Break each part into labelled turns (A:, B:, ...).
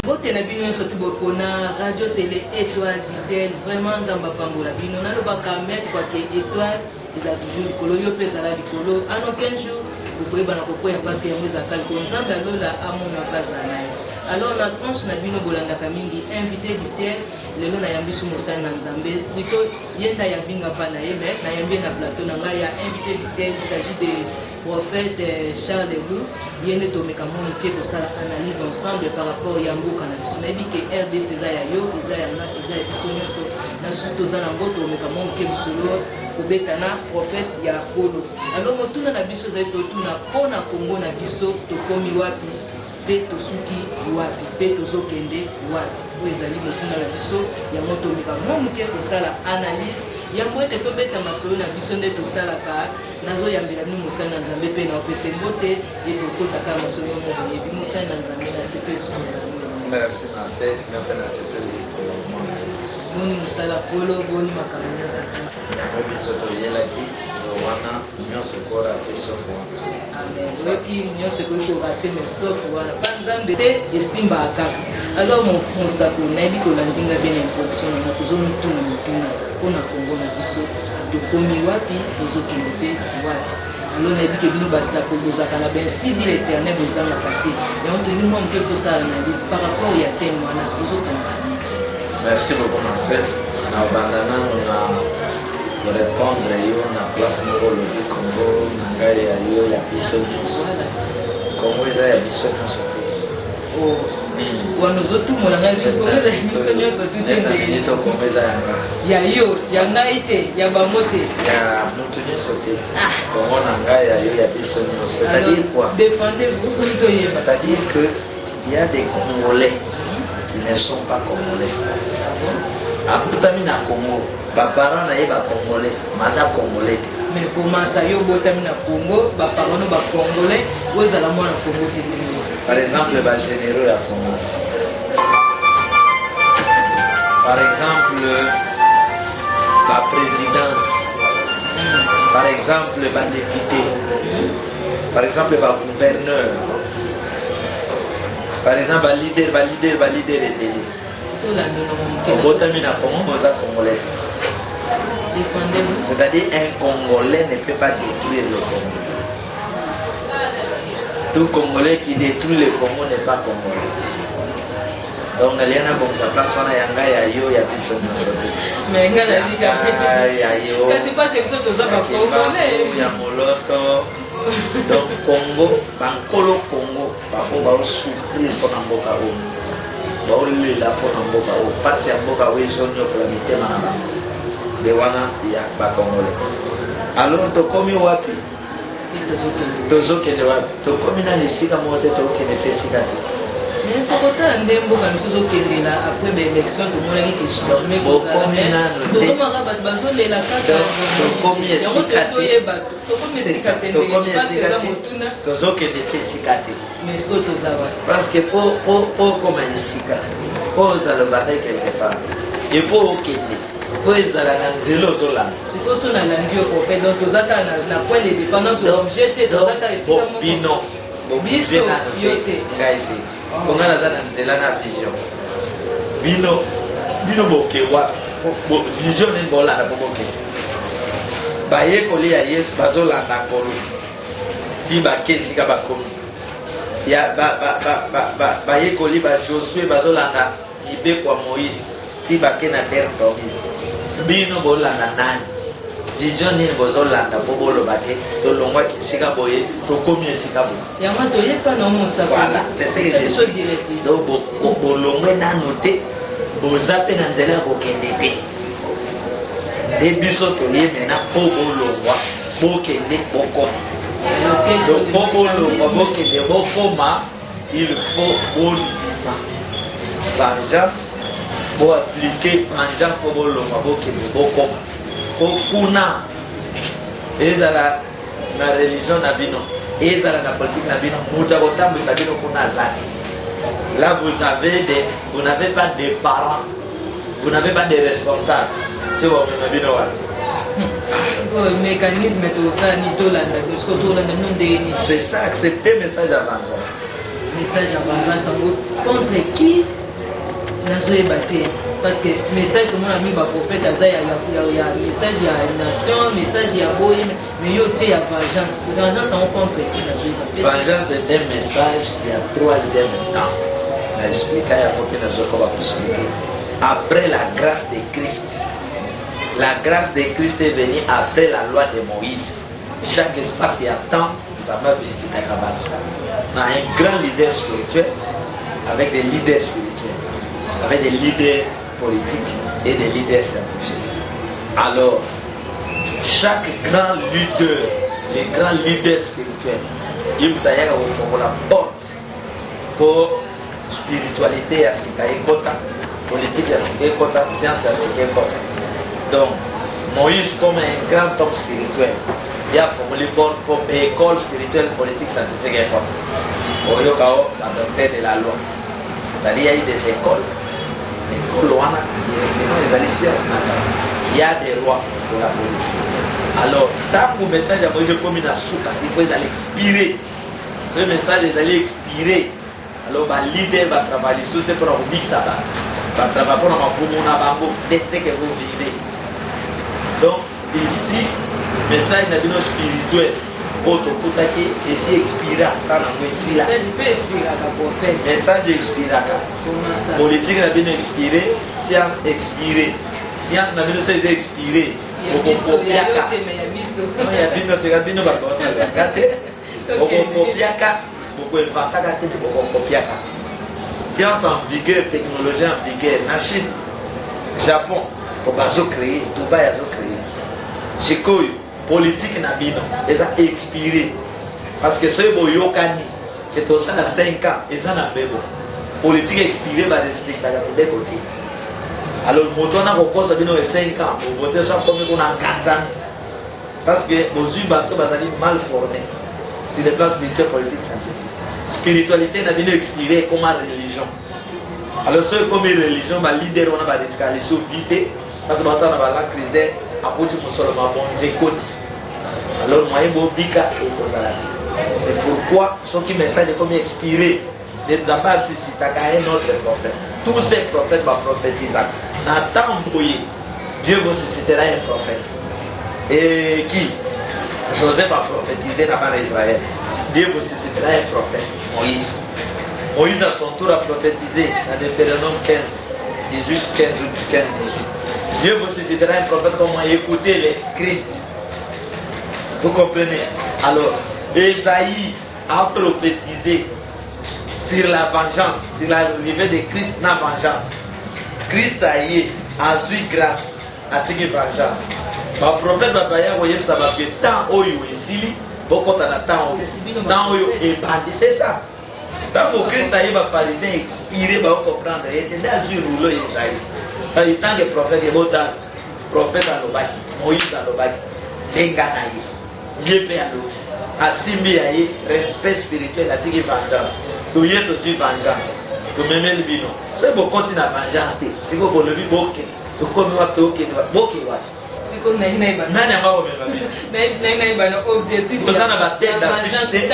A: Bote na bino surtout bopona radio télé étoile du ciel vraiment nzamba pambola bino na lobaka mettre quoi que étoile eza toujours likolo yo pesa la likolo en aucun jour vous pouvez bana kokoya parce que yango eza kaliko nzambe alola amona baza naye. Alors la tranche na bino bolandaka mingi invité du ciel lelo na yambisu mosana na nzambe plutôt yenda yambinga pa na ye mais na yambi na plateau na ngai ya invité du ciel. Il s'agit de prophète Charles Lou yende tomeka mono ke kosala analyse ensemble par rapport ya mboka na biso na biki RDC eza ya yo eza ya na eza ya biso nyonso na suto za na ngoto tomeka mono ke bisolo kobeta na prophète ya kolo. Alors motuna na biso za totuna pona Kongo na biso tokomi wapi pe tosuki wapi pe tozokende wapi oyo ezali motuna na biso yango tomeka mono ke kosala analyse yango ete tobeta masolo na biso nde tosalaka nazoyambela bino mosala na nzambe mpe na opesa mbote ye tokotaka masolo yango boyebi mosala na nzambe na sepe
B: merci Marcel ngape na sepe
A: boni mosala polo boni makambo nyonso
B: yango biso toyelaki wana nyonso korate sauf wana
A: amen oyoki nyonso ekoki korate mais sauf wana mpa nzambe te esimbaka kaka. Alors mosako nayebi kolandinga bien na introduction nanga tozomituna motuna mpona Kongo na biso tokomi wapi tozokende te wapi. Alors nayebi ke bino basako bozalaka na bensi di l'éternel bozangaka te yango toni mwa moke posala analyse par rapport ya teme wana tozokanisa.
B: merci beaucoup Marcel na obandana na répondre yo na place moko lobi Kongo na ngai ya yo ya biso nyonso Kongo eza ya biso nyonso te
A: wana ozotumona ngai Kongo eza ya biso nyonso tutendeni
B: to Kongo eza yanga
A: ya yo ya ngai te ya bango te
B: ya motu nyonso te Kongo na ngai ya yo ya biso nyonso. C'est-à-dire quoi?
A: Défendez-vous.
B: C'est-à-dire que il y a des Congolais qui ne sont pas Congolais. Abutami na Congo baparents na ye ba Congolais maza Congolais te.
A: Mais comment ça yo botami na Congo baparents ba Congolais ozala mwana Congo te.
B: Par exemple ba généraux ya Congo, par exemple la présidence, par exemple la député, par exemple la gouverneur, par exemple la leader et c'est-à-dire un Congolais ne peut pas détruire le Congo. Tout Congolais qui détruit le Congo n'est pas Congolais. Donc, il y a une place où il y a des personnes.
A: Mais il y a des personnes qui
B: sont donc, Congo, Bankolo Congo, va souffrir pour Namboka. Va oublier la pour Namboka. Passer à Mboka, oui, ils ont une calamité. De wana ya ba Congolais. Alors, tu comme wapi? Tozokende wapi? Tokomi na lisika mote tokende pesika te.
A: Mais tokota ndembo ka misozo kendela après l'élection to monaki ke changement ko ça.
B: Tokomi na no.
A: Tozomaka bat bazolela kaka.
B: Tokomi esika te.
A: Tokomi esika te.
B: Tokomi esika te. Tozokende pesika te.
A: Mais ce que tozawa.
B: Parce que pour comme esika, pour ça le bataille quelque part. Et pour okende. Pour ezala na nzelo zola.
A: C'est quoi son alandio pour faire donc tozaka na point de dépendance donc jeter tozaka esika mo.
B: Bino.
A: Biso yote.
B: Ngaite. Konga na za na nzela na vision. Bino bokewa. Vision ni bola na boke. Baye koli ya Yesu bazola na kolo. Ti ba kesi ka bakomi. Ya baye koli ba Josué bazola na ibe kwa Moïse. Ti ba ke na terre promise. Bino bolanda nani vision nini bozolanda po bolobake tolongwa kisika boye tokomi esika boye
A: yango toyepa na mosaka.
B: Voilà, c'est ce que je dis. Donc bolongwe nano te boza pe na nzela bokende te de biso toye mena po bolongwa bokende bokoma. Donc po bolongwa bokende bokoma il faut bondima vengeance pour appliquer vengeance pour bolongwa bokende bokoma. Kuna ezala na religion na bino ezala na politique na bino mutakotambisa bino kuna zaki. Là vous n'avez pas de parents, vous n'avez pas de responsables. C'est bon, bino wa
A: mécanisme tout ça ni tolanda parce que tolanda non déni.
B: C'est ça, accepter message à vengeance.
A: Message à vengeance contre qui nazoe batté parce que message que mon ami ba prophète azaya ya message ya nation, message ya boye mais yo té ya vengeance. Vengeance en contre qui nazoe batté.
B: Vengeance est un message il y a troisième temps. Na expliquer ya mopi na zoko ba expliquer. Après la grâce de Christ. La grâce de Christ est venue après la loi de Moïse. Chaque espace il y a temps, ça m'a visité à Kabat. On a un grand leader spirituel avec des leaders spirituels, avec des leaders politiques et des leaders scientifiques. Alors, chaque grand leader, les grands leaders spirituels, ils ont la porte pour spiritualité à Sikaï Kota, politique à Sikaï Kota, science à Sikaï Kota. Donc, Moïse, comme un grand homme spirituel, il a formulé pour l'école spirituelle, politique, scientifique et comme. Au Yokao, la doctrine de la loi. C'est-à-dire, il y a eu des écoles. L'école, il y a des lois sur la politique. Alors, tant que le message à Moïse est comme une souka, il faut aller expirer. Ce message est allé expirer. Alors, le leader va travailler sur ce pour ça. Va travailler pour de ce que vous vivez. Donc, ici, le message n'est pas spirituel. Ici, expira.
A: Message peut expirer à la prophète.
B: Message expira. Politique n'a pas expiré, science expirée. Science n'a pas expiré. Science en vigueur, technologie en vigueur. La Chine, Japon, au bazo créé, Dubaï a créé. Chikoyo, politique n'a pas expiré. Parce que ce que yokani, qui est au sein de 5 ans, ils en ont besoin. Politique expirée, va respecter la côté. Alors, le moto n'a pas de 5 ans, pour voter soit comme on a 4 ans. Parce que vos bateaux sont mal formés sur les plans spirituels, politiques, scientifiques. Spiritualité n'a pas expiré comme une religion. Alors, ceux comme une religion, les leaders ont des escaliers sur vite, parce que maintenant, on a la crise, à côté de Solomon, bon, écoute. Alors, moi, je suis c'est pourquoi ceux qui message est comme expiré. Ne disent pas si c'est un autre prophète. Tous ces prophètes vont prophétiser. Nathan Boye, Dieu vous suscitera un prophète. Et qui Joseph va prophétiser dans Israël. Dieu vous suscitera un prophète. Moïse. Moïse à son tour a prophétisé dans Deutéronome 15, 18, 15, 18. Dieu vous suscitera un prophète comme moi. Écoutez le Christ. Vous comprenez? Alors, Esaïe a prophétisé sur la vengeance, sur l'arrivée de Christ dans la vengeance. Christ a eu grâce à cette vengeance. Le prophète va dire ça va que tant oyo ici, beaucoup de temps oyo et bandit, c'est ça. Tant que Christ a eu les pharisiens expiré, va comprendre. Il était dans un rouleau Esaïe. Tant que prophète est beau, prophète à l'obaki, Moïse à l'obaki, Tenganaï, Yépé à l'eau. Asimbi aye respect spirituel à cette vengeance. Nous y êtes aussi vengeance. Nous même le bino. C'est pour continuer la vengeance. Si vous voulez le boké, vous comme vous avez boké.
A: Si vous n'avez pas objectif,
B: vous avez la tête d'afficher.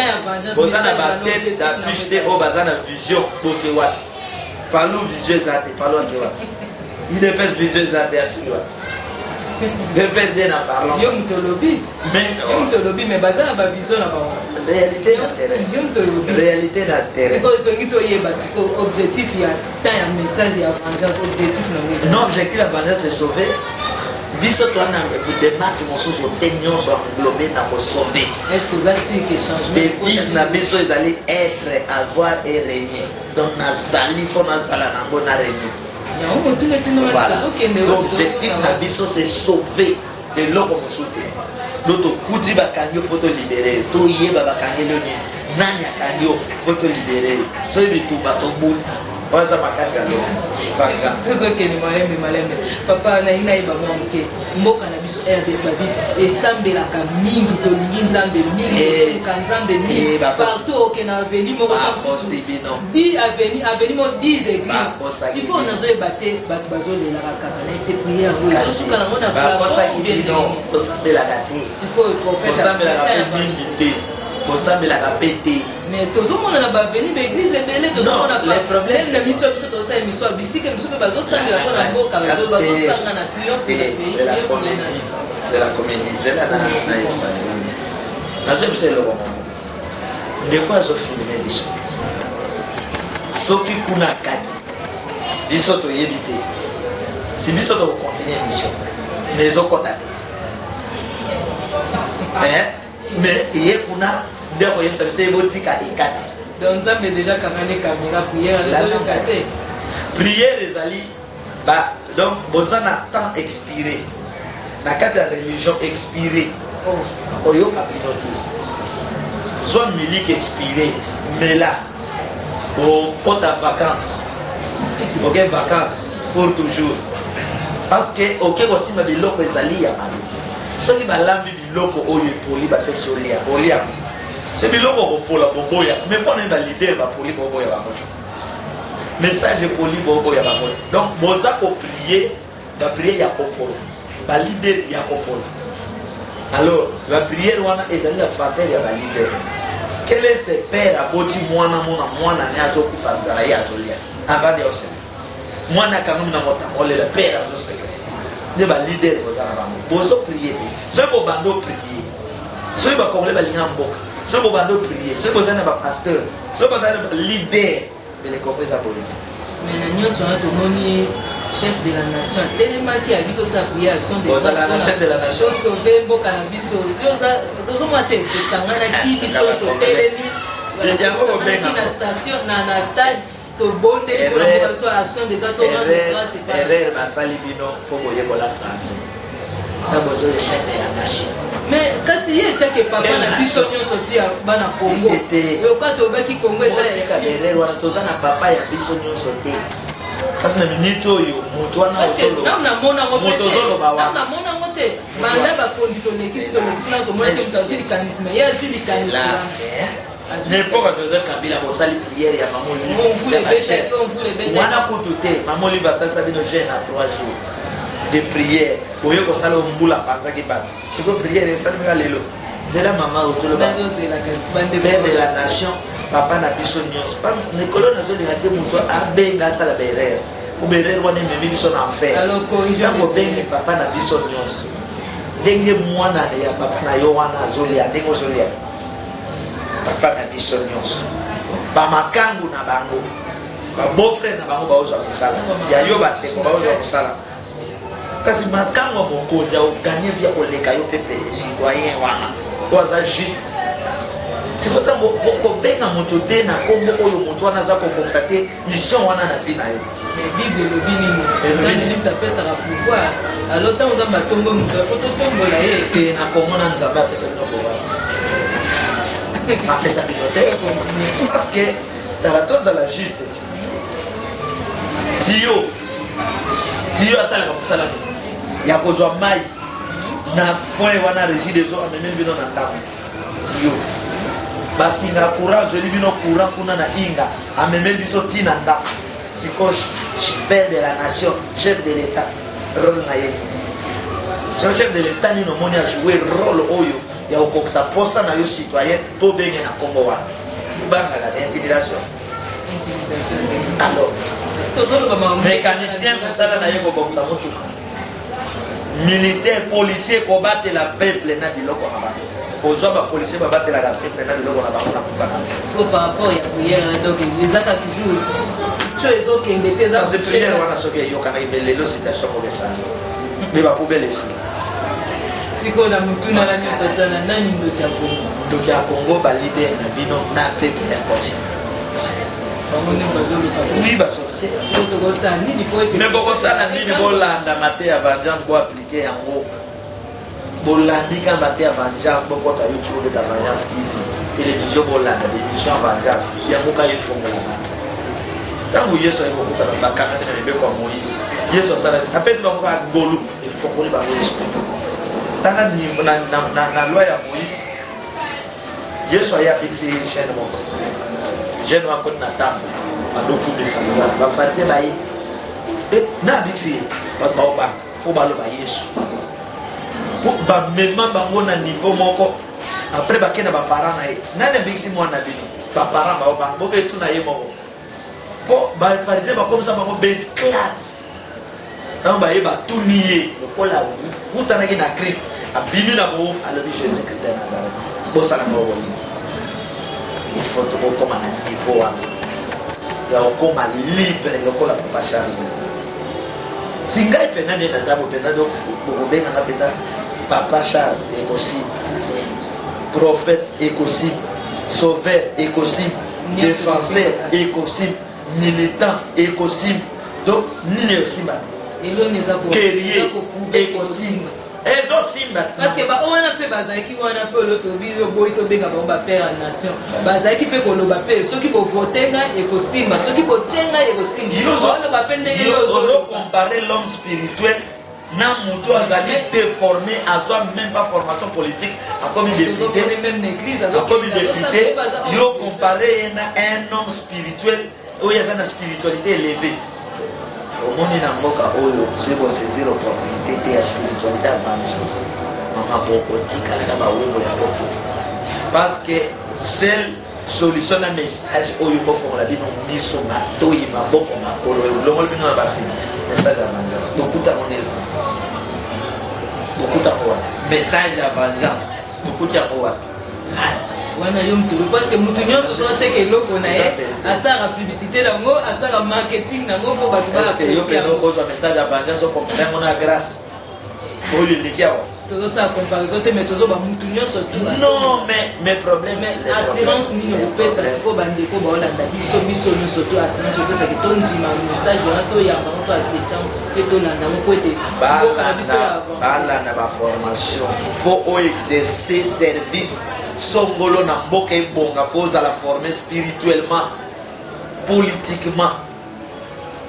B: Vous avez la tête d'afficher au bazar de vision boké. Parlons vision zate, parlons de quoi. Il est pas vision zate à celui-là. De perdre en parlant.
A: Mais bazar a vision là-bas.
B: Réalité d'intérêt. Réalité d'intérêt.
A: C'est quoi objectif, il y a tant de messages, il y a vengeance, objectif.
B: Non, objectif à vengeance, c'est sauver. Biso toi na démarche mon sous tension soit englobé na pour sauver.
A: Est-ce que vous avez dit que changement
B: devise na biso ils allaient être, avoir et régner. Donc na sali faut na sala na bona régner. Voilà. L'objectif na biso c'est sauver de l'homme sauver. D'autres kuti bakanyo faut te libérer. To yeba bakanyo ni nani akanyo faut te libérer. So bitu bato bunda. waza makasi alo
A: c'est ok ni malembe papa na ina iba mwanke mboka na biso RDC babi esambelaka mingi tolingi nzambe mingi kanzambe mingi partout ok na avenue moko tamsusu di avenue mo 10 églises siko nazo ebate bato bazolela kaka na ete prière ngo suka na mona
B: ba kosa kibino osambelaka te
A: siko prophète
B: osambelaka mingi te osambelaka pete
A: mais tozomona na baveni baeglise ebele tozomona problème na mito biso tosala émission bisika biso mpe bazosambela mpo na mboka bazosanga na
B: c'est la comédie zela na yebisa nazoyebisa eloko moko ndeko azofilme biso soki kuna kati biso toyebi te si biso tokocontinue émission mais ezokota te mais eye kuna ndeko yebisa biso ebotika ekati
A: donc nzambe déjà kangane caméra prière ezoloka te
B: prière ezali donc boza na temps expiré na kati ya religion expiré oyoka bino te soit miliki expiré mais là okota vacances oke vacances pour toujours parce que oke kosimba biloko ezali ya mabe soki balambi biloko oyo epoli bapesi olia olia c'est biloko kopola boboya mais mpona ye balider bapoli boboya bango message epoli boboya bango donc boza koprie bapriere ya kopola balider ya kopola alors bapriere wana ezali na faveur ya balider quel est ce père aboti mwana mwana ne azokufa nzala ye azolia avant de osema mwana akangami na motango olela père azoseka nde balider boza na bango bozoprie te soki bobanda oprie soki bakongole balinga mboka soki bobanda oprie soki bozali na bapasteur soki bozali na balider belekoko eza boye
A: mais na nyonso wana tomoni chef de la nation atelemaki abi tosala prière son
B: chef de la nation
A: tosauve mboka na biso tozomona te tosanganaki biso totelemi na station na stade tobondeli mpona mboka biso action de
B: erreur basali bino mpo boyekola français ntango ozo le chef de la nation
A: mais kasi ye etake papa na biso nyonso te ya bana congo yoka tobaki congo
B: ezaka erreur wana toza na papa ya biso nyonso te kasi na minute oyo moto wana moto ozoloba
A: wanamonango te banda bakondi tolekisi na tomona te moto azwi likanisme ye azwi likanisme
B: nepoka toza kabila kosali priere ya mamoli wana kutu te mamoli basalisa bino jeune à 3 jours de prière oyo kosala mbula panzaki bato siko priere esalimaka lelo zela mama ozoloba père de la nation papa na biso nyonso nekolo nazolinga te moto abenga asala berere oberere wana ememi biso na enfer ntango obengi papa na biso nyonso ndenge mwana ya papa na yo wana azolia ndenge ozolia papa na biso nyonso bamakangu na bango babofrere na bango baozwa misala ya yo bandeko baozwa kosala kasi makangu ya mokonzi aoganye via koleka yo pepe citoyen wana po aza juste sikota bokobenga moto te na kombo oyo moto wana aza kobongisa te mission wana na vi na yo
A: bible elobi nini nzambe apesaka pouvoir alo ntango nzambe atombo moto afo totombola ye
B: te na komona nzambe apesa bino pouvoir apesa bino te parce que tala tozala juste tiyo asalaka kosala nini ya kozwa mai na point wana régie des eaux amemeli bino na ntango tiyo basinga courant azweli bino courant kuna na inga amemeli biso ntina ndako siko père de la nation chef de l'état rôle na ye chef de l'état nini omoni ajoue rôle oyo ya kokokisa posa na yo citoyen to benge na kombo wana bangaka na intimidation alors mécanicien mosala na ye kobongisa motuka militaire policier kobatela peuple na biloko na bango kozwa bapolicier babatelaka peuple na biloko na bango na kupana
A: par rapport ya prière donc ezaka toujours so ezokende te eza
B: prière wana soki eyokana lelo citation kolesana me bapoubele esi
A: sikoyo na motuna na nyonso tana nani ndoki ya
B: congo balider na bino na peuple ya conscient oui basorcier mais bokosala nini bolanda mate ya vengeance boaplike yango bolandi ka mate ya vengeance bokota youtube obeta vengeance tv télévision bolanda démission ya vengeance yango ka yefongola bato ntango yesu ayi kokutana bakangaki na mibeko ya moïse yesu asala apesi bango kaka ngolu efongoli bango esprit tanga na loi ya moïse yesu ayi abikisi chaine moko jeune wakoti na ntango adokumisa nzala bafarise baye na abikisi ye bato baobanga mpo baloba yesu mpo bamema bango na niveau moko après bakenda baparent na ye nani abikisi mwana bino baparent baobanga boke etuna ye moko mpo bafarise bakomisa bango baesclave ntango baye batuni ye lokola kutanaki na krist abimi na bo alobi jésus christ de nazareth bosala moko nini il faut tokokoma na niveau wana ya kokoma libre lokola papa charles singai mpena nde naza bopenza bokobenganga mpenza papa charles ekosible prophète ekosible sauveur ekosible défenseur ekosible militant ekosible donc nini ekosimba guerrier ekosible ezosimba
A: parce que wana mpe bazalaki wana mpe olotobi boyi tobenga bango bapere ya nation bazalaki mpe koloba mpe soki bovotenga ekosimba soki botienga ekosimba oloba mpe ndenge
B: ozocompare l'homme spirituel na moto azali déformé azwa même pas formation politique akomi député akomi député yo compare ye na un homme spirituel oyo aza na spiritualité élevée omoni na mboka oyo soki bosaisir opportunité te ya spiritualité ya vengeance mama bokotikalaka bawongo ya poto parce que seule solution na message oyo bofongola bino miso matoyi maboko makolo elongoli bino na basini message ya vengeance bokutango nelo bokutango wana message ya vengeance bokuti yango wana
A: wana yo mutulu parce que mutu nyonso so ateke eloko na ye asala publicité nango asala marketing nango mpo bato
B: yo mpe nokozwa message ya vengeance okomprendre yango na grâce oyo eleki awa
A: tozosala comparaison te mais tozoba mutu nyonso
B: non mais problème
A: assurance nini okopesa siko bandeko baolanda biso nyonso to assurance opesaki tondima message wana toyambamo to aseka mpe tolandango mpo ete mboka na biso ya avance
B: balanda baformation mpo oexercer service songolo na mboka ebonga fo ozala formé spirituellement politiquement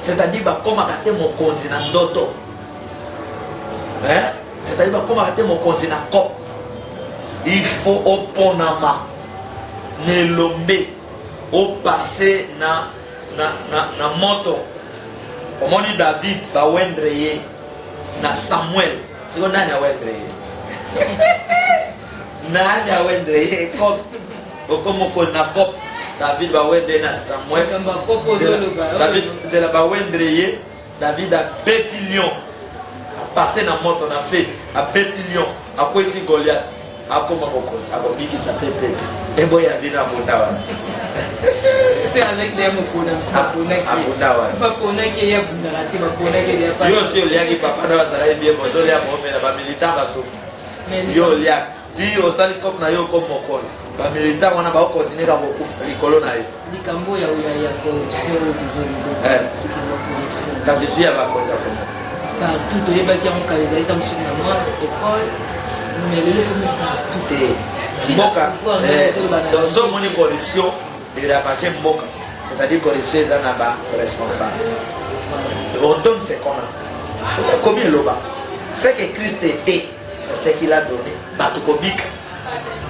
B: c'est-à-dire bakomaka te mokonzi na ndoto c'est-à-dire bakomaka te mokonzi na kop il faut oponama nelombe opase na moto omoni david bawendre ye na samuel siko nani awendre ye nani awendre ye kop okomokozi na kop david bawendre na samuel david zela bawendre ye david abeti lion apase na moto na fe abeti lion akwesi goliath akoma mokozi akobikisa pepe eboya bino abunda wana
A: c'est avec des mokona baponaki ya bundaka te baponaki
B: yo si oliaki papa na bazalaki bien mozolia momela bamilitant basuki yo oliaki ti osali comme na yo comme mokonzi bamilitant wana baokontinue ka kokufa likolo na ye
A: likambo ya corruption oyo tozoli
B: kasi fi ya bakonzi akoma
A: partout toyebaki yango kala ezali ta mosuku na mwa école mais lelo komi partout
B: te mboka somoni corruption éravager mboka c'est-à-dire corruption eza na baresponsable on donne ce qu'on a komi eloba ce que Christ était c'est ce qu'il a donné bato kobika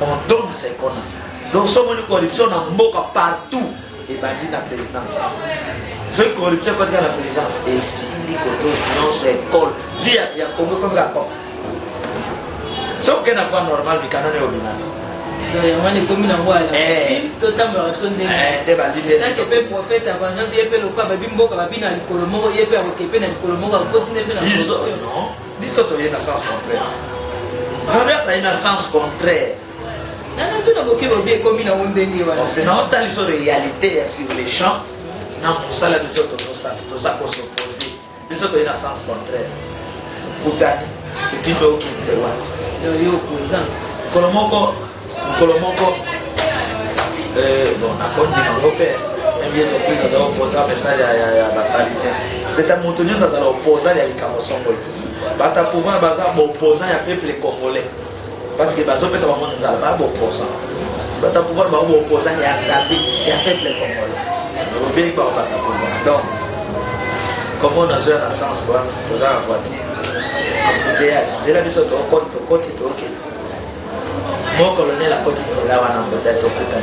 B: on donne ce qu'on a donc somoni corruption na mboka partout ebandi na présidence soki corruption ekotika na présidence esili koto nyonso école vi ya kongo komi kakop soki okende na voie normal mikanda na obinana
A: yamani ekomi nango alatim totambola biso ndenge mpe prophète avangance ye mpe lokola babi mboka babi na likolo moko ye mpe akokepe na likolo moko akotine mpe na
B: biso toye na sens contraire vengeance aye na sens contraire
A: nana tuna boke bobi ekomi nango ndenge wana
B: naotali so réalité ya sur les champs na mosala biso toza kosopose biso toye na sens contraire tokutani etindo okinze wana
A: yo opposant
B: mokolo moko bon nakondima ngo mpe yesu kristo azala opposant message ya baparisien c'est moto nyonso azala opposant ya likambo songolo bata pouvoir baza baopposant ya peuple congolais parce que bazopesa bango nzala baya baopposant si bata pouvoir bango baopposant ya nzambe ya peuple congolais Robin va pas t'apprendre. Donc, comment on a joué à sens, on a la voiture, embouteillage. C'est la mission de côté, ok. Mon colonel a côté de là, on a peut-être au côté.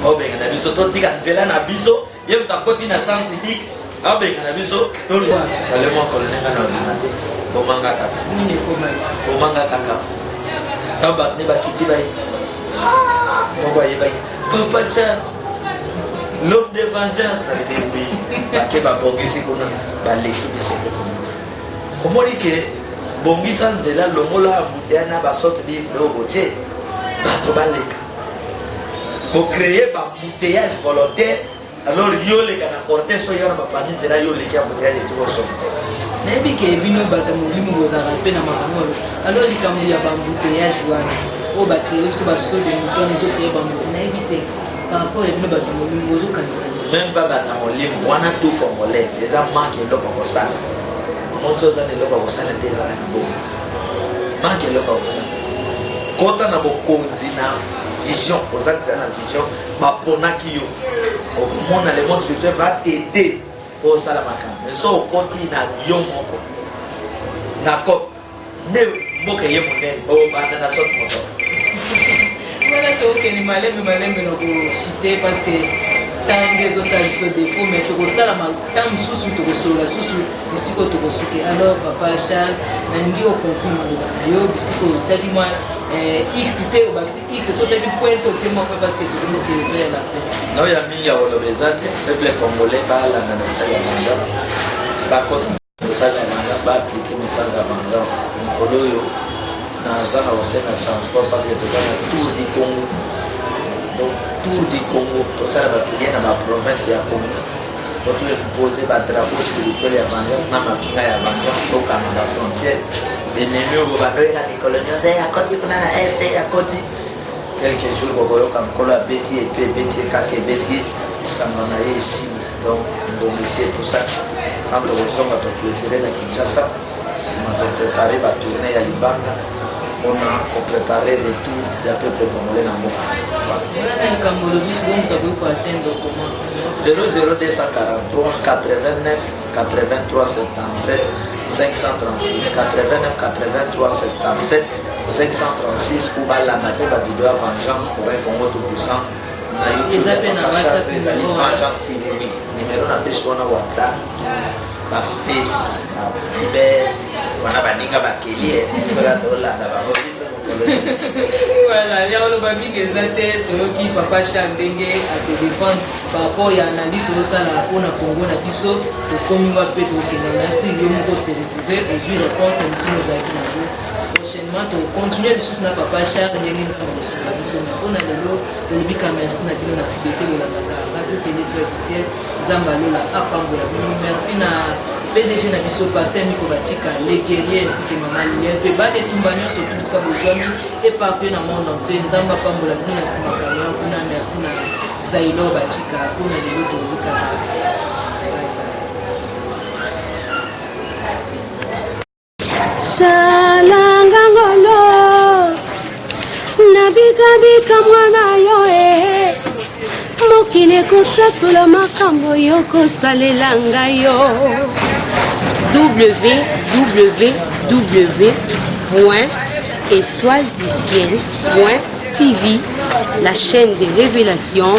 B: Oh, ben, on a vu ce tout dit qu'à là, on a vu ça. Il y a un côté dans sens civique. Ah, ben, on a vu ça. Tout le monde. Le mon colonel a ordinateur. Bomanga kaka. Bomanga kaka. Tamba ne ba kiti bai. Ah, mon voyez bai. Papa Charles. L'homme de vengeance na bébé. Parce que bongisi kuna ba l'équipe de sécurité. Comment dit que bongisa nzela longola mutana ba sorte de logoté. Ba to ba leka. Pour créer un embouteillage volontaire, alors yo les gars accordé so yo na ba parti nzela yo les gars embouteillage de tibo so.
A: Nayebi ke vino bato molimo bozala mpe na makambo alors likambo ya bambouteillage wana oyo bacrée biso baso de mutone ezocrée bambouteillage nayebi te par rapport ya bino bato molimo bozokanisa
B: même pas bato molimo wana to congolais eza manque eloko kosala moto oza na eloko kosala te ezala na bongo manque eloko kosala kota na bokonzi na vision oza na vision baponaki yo okomona le monde spirituel va t'aider pour ça la makambo mais so okoti na yo moko na ko nde mboka ye monene o banda na sot moto
A: voilà que okeni malembe na kochite parce que tange ezosala biso défaut mais tokosala ntan mosusu tokosolola susu bisiko tokosuki alors papa Charles nalingi okonfirme maloba na yo bisiko osali mwa x te obakisi x esotiaki pointe otie moko parce que tokomokeevere la paix
B: na oyo ya mingi ya koloba eza te peuple congolais balanda message ya vengeance bakota message ya vengeance baaplike message ya vengeance mikolo oyo naza na kosenga transport parce que toza na tour du Congo donc tour du Congo tosala bapriere na baprovince ya Congo donc toexpose badrapeau spirituel ya vengeance na mapinga ya vengeance tokanga na frontière benemi oyo badoyeka mikolo nyonso akoti kuna na este akoti quelques jours bokoyoka mokolo abeti epe ebeti ekaka ebeti sango na ye esili donc ndongisie tout ça kambo kozonga toclotire na Kinshasa nsima toprépare batourne ya libanda mpona koprépare retour ya peuple congolais na mboka 00243 89 83 77 536 89 83 77 536 ou balanda mpe bavideo ya vengeance pour un Congo tout puissant na YouTube ezali vengeance TV numéro na pesi wana WhatsApp baface na bibe wana baninga bakelie sola tolanda bango
A: voilà ya oloba mingi eza te toyoki papa Charles ndenge ase défendre par rapport ya nali tozosala mpona Congo na biso tokomi wa mpe tokenda na sili yo moko se retrouver ozwi réponse na mitimo ezalaki nango prochainement tocontinue lisusu na papa Charles ndenge nzambe kosunga biso na mpona lelo tolobika merci na bino na fidélité bolandaka radio télé traditiel nzambe alola apambola bino merci na PDG na biso pasteur Miko Batika les guerriers ainsi que maman Liliane pe ba etumba nyonso tusika bozwami éparpillé na monde entier nzambe apambola bino na nsima kamera kuna merci na Zailo Batika kuna lelo tolobikaka
C: salanga ngolo nabikabika mwana yo mokili kotatula makambo yo kosalela ngai yo www.étoilediciel.tv la chaîne des révélations